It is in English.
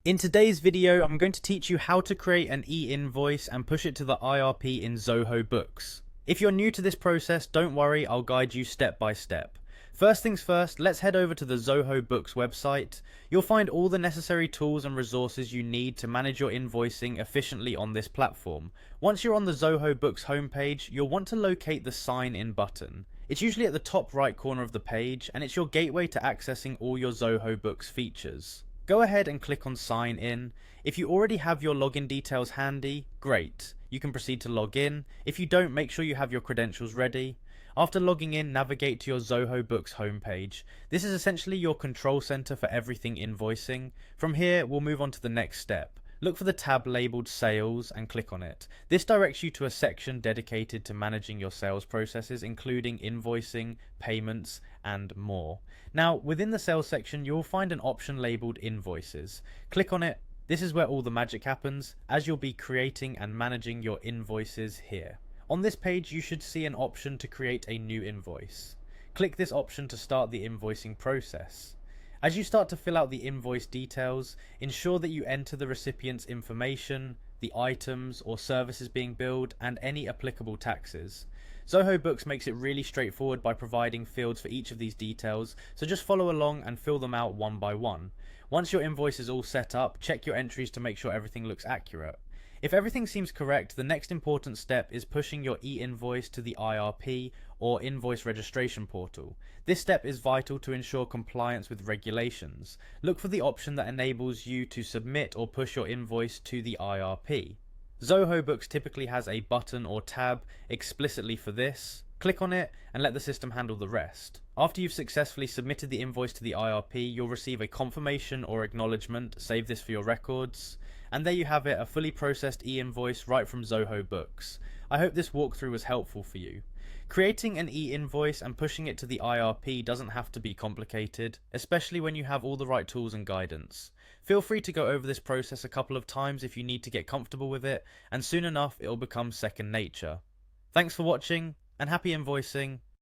In today's video, I'm going to teach you how to create an e-invoice and push it to the IRP in Zoho Books. If you're new to this process, don't worry, I'll guide you step by step. First things first, let's head over to the Zoho Books website. You'll find all the necessary tools and resources you need to manage your invoicing efficiently on this platform. Once you're on the Zoho Books homepage, you'll want to locate the Sign In button. It's usually at the top right corner of the page, and it's your gateway to accessing all your Zoho Books features. Go ahead and click on Sign In. If you already have your login details handy, great. You can proceed to log in. If you don't, make sure you have your credentials ready. After logging in, navigate to your Zoho Books homepage. This is essentially your control center for everything invoicing. From here, we'll move on to the next step. Look for the tab labeled Sales and click on it. This directs you to a section dedicated to managing your sales processes, including invoicing, payments, and more. Now, within the sales section, you'll find an option labeled Invoices. Click on it. This is where all the magic happens, as you'll be creating and managing your invoices here. On this page, you should see an option to create a new invoice. Click this option to start the invoicing process. As you start to fill out the invoice details, ensure that you enter the recipient's information, the items or services being billed, and any applicable taxes. Zoho Books makes it really straightforward by providing fields for each of these details, so just follow along and fill them out one by one. Once your invoice is all set up, check your entries to make sure everything looks accurate. If everything seems correct, the next important step is pushing your e-invoice to the IRP or invoice registration portal. This step is vital to ensure compliance with regulations. Look for the option that enables you to submit or push your invoice to the IRP. Zoho Books typically has a button or tab explicitly for this. Click on it and let the system handle the rest. After you've successfully submitted the invoice to the IRP, you'll receive a confirmation or acknowledgement. Save this for your records. And there you have it, a fully processed e-invoice right from Zoho Books. I hope this walkthrough was helpful for you. Creating an e-invoice and pushing it to the IRP doesn't have to be complicated, especially when you have all the right tools and guidance. Feel free to go over this process a couple of times if you need to get comfortable with it, and soon enough it'll become second nature. Thanks for watching, and happy invoicing.